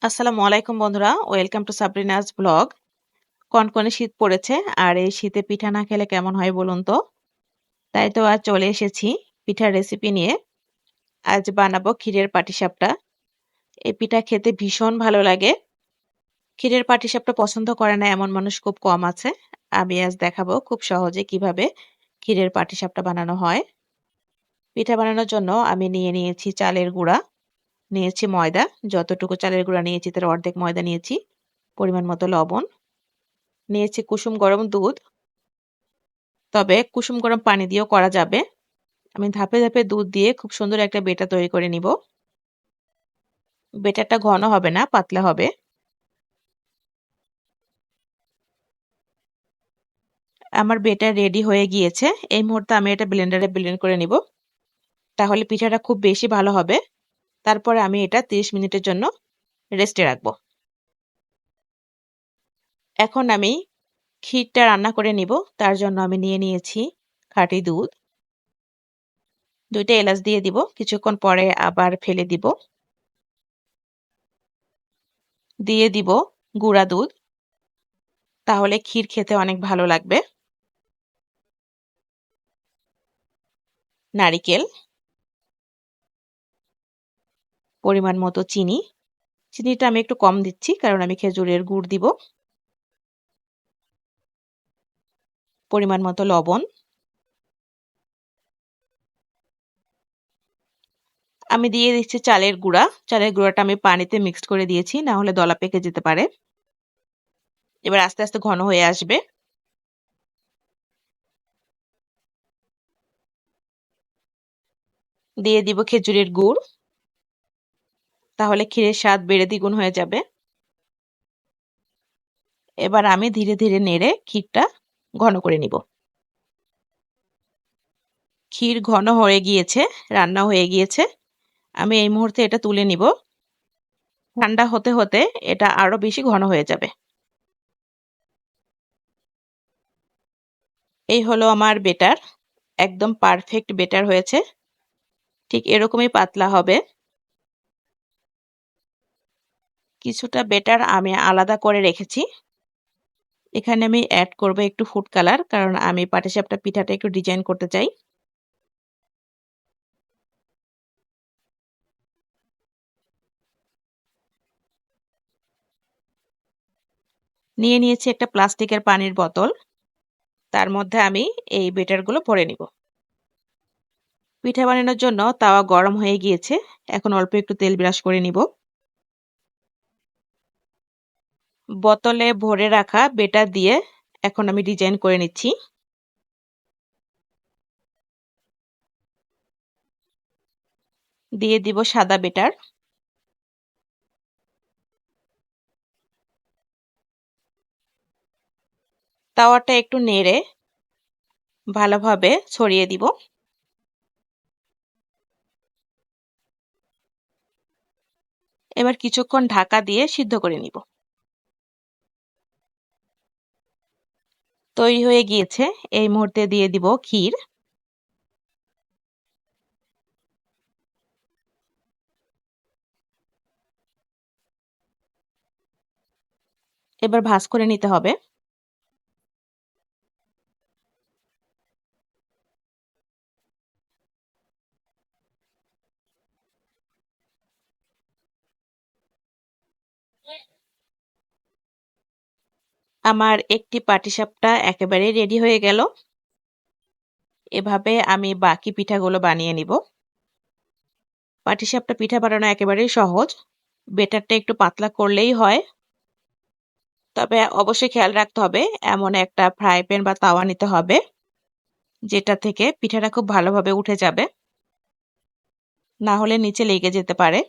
আসসালামু আলাইকুম বন্ধুরা, ওয়েলকাম টু সাবরিনাস ব্লগ। কনকনে শীত পড়েছে আর এই শীতে পিঠা না খেলে কেমন হয় বলুন তো। তাই তো আজ চলে এসেছি পিঠার রেসিপি নিয়ে। আজ বানাবো ক্ষীরের পাটিসাপটা। এই পিঠা খেতে ভীষণ ভালো লাগে। ক্ষীরের পাটিসাপটা পছন্দ করে না এমন মানুষ খুব কম আছে। আমি আজ দেখাবো খুব সহজে কিভাবে ক্ষীরের পাটিসাপটা বানানো হয়। পিঠা বানানোর জন্য আমি নিয়ে নিয়েছি চালের গুঁড়া, নিয়েছি ময়দা, যতটুকু চালের গুঁড়া নিয়েছি তার অর্ধেক ময়দা নিয়েছি, পরিমাণ মতো লবণ, নিয়েছি কুসুম গরম দুধ। তবে কুসুম গরম পানি দিয়েও করা যাবে। আমি ধাপে ধাপে দুধ দিয়ে খুব সুন্দর একটা বেটার তৈরি করে নিব। বেটারটা ঘন হবে না, পাতলা হবে। আমার বেটার রেডি হয়ে গিয়েছে। এই মুহূর্তে আমি এটা ব্লেন্ডারে ব্লেন্ড করে নিব। তাহলে পিঠাটা খুব বেশি ভালো হবে। তারপরে আমি এটা 30 মিনিটের জন্য রেস্টে রাখবো। এখন আমি ক্ষীরটা রান্না করে নিব। তার জন্য আমি নিয়ে নিয়েছি খাঁটি দুধ। 2টা এলাচ দিয়ে দিব, কিছুক্ষণ পরে আবার ফেলে দিব। দিয়ে দিব গুঁড়া দুধ, তাহলে ক্ষীর খেতে অনেক ভালো লাগবে। নারিকেল, পরিমাণ মতো চিনি। চিনিটা আমি একটু কম দিচ্ছি কারণ আমি খেজুরের গুড় দিব। পরিমাণ মতো লবণ। আমি দিয়ে দিচ্ছি চালের গুঁড়া। চালের গুঁড়াটা আমি পানিতে মিক্সড করে দিয়েছি, না হলে দলা পেকে যেতে পারে। এবার আস্তে আস্তে ঘন হয়ে আসবে। দিয়ে দিব খেজুরের গুড়, তাহলে ক্ষীরের স্বাদ বেড়ে দ্বিগুণ হয়ে যাবে। এবার আমি ধীরে ধীরে নেড়ে ক্ষীরটা ঘন করে নিব। ক্ষীর ঘন হয়ে গিয়েছে, রান্না হয়ে গিয়েছে। আমি এই মুহূর্তে এটা তুলে নিব। ঠান্ডা হতে হতে এটা আরো বেশি ঘন হয়ে যাবে। এই হলো আমার বেটার। একদম পারফেক্ট বেটার হয়েছে। ঠিক এরকমই পাতলা হবে। কিছুটা বেটার আমি আলাদা করে রেখেছি। এখানে আমি অ্যাড করব একটু ফুড কালার, কারণ আমি পাটিসাপটা পিঠাটা একটু ডিজাইন করতে চাই। নিয়ে নিয়েছি একটা প্লাস্টিকের পানির বোতল। তার মধ্যে আমি এই বেটারগুলো ভরে নিব। পিঠা বানানোর জন্য তাওয়া গরম হয়ে গিয়েছে। এখন অল্প একটু তেল ব্রাশ করে নিব। বোতলে ভরে রাখা বেটার দিয়ে এখন আমি ডিজাইন করে নিচ্ছি। দিয়ে দিব সাদা বেটার। তাওয়াটা একটু নেড়ে ভালোভাবে ছড়িয়ে দিব। এবার কিছুক্ষণ ঢাকা দিয়ে সিদ্ধ করে নিব। তৈরি হয়ে গিয়েছে। এই মুহূর্তে দিয়ে দিব ক্ষীর। এবার ভাঁজ করে নিতে হবে। আমার একটি পাটিসাপটা একেবারে রেডি হয়ে গেল। এভাবে আমি বাকি পিঠাগুলো বানিয়ে নিব। পাটিসাপটা পিঠা বানানো একেবারেই সহজ। বেটারটা একটু পাতলা করলেই হয়। তবে অবশ্যই খেয়াল রাখতে হবে, এমন একটা ফ্রাই প্যান বা তাওয়া নিতে হবে যেটা থেকে পিঠাটা খুব ভালোভাবে উঠে যাবে, না হলে নিচে লেগে যেতে পারে।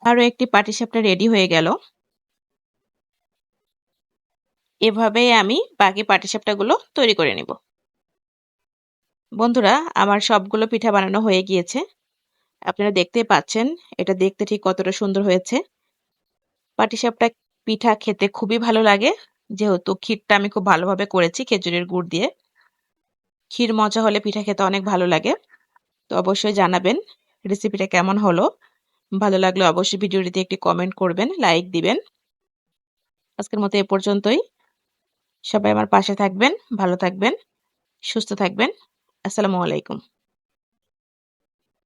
আরো একটি পাটিসাপটা রেডি হয়ে গেল। এভাবেই আমি বাকি পাটিসাপটাগুলো তৈরি করে নিব। বন্ধুরা, আমার সবগুলো পিঠা বানানো হয়ে গিয়েছে। আপনারা দেখতেই পাচ্ছেন এটা দেখতে ঠিক কতটা সুন্দর হয়েছে। পাটিসাপটা পিঠা খেতে খুবই ভালো লাগে, যেহেতু ক্ষীরটা আমি খুব ভালোভাবে করেছি খেজুরের গুড় দিয়ে। ক্ষীর মজা হলে পিঠা খেতে অনেক ভালো লাগে। তো অবশ্যই জানাবেন রেসিপিটা কেমন হলো। ভালো লাগলে অবশ্যই ভিডিওটিতে একটি কমেন্ট করবেন, লাইক দিবেন। আজকের মতো এ পর্যন্তই। সবাই আমার পাশে থাকবেন, ভালো থাকবেন, সুস্থ থাকবেন। আসসালামু আলাইকুম।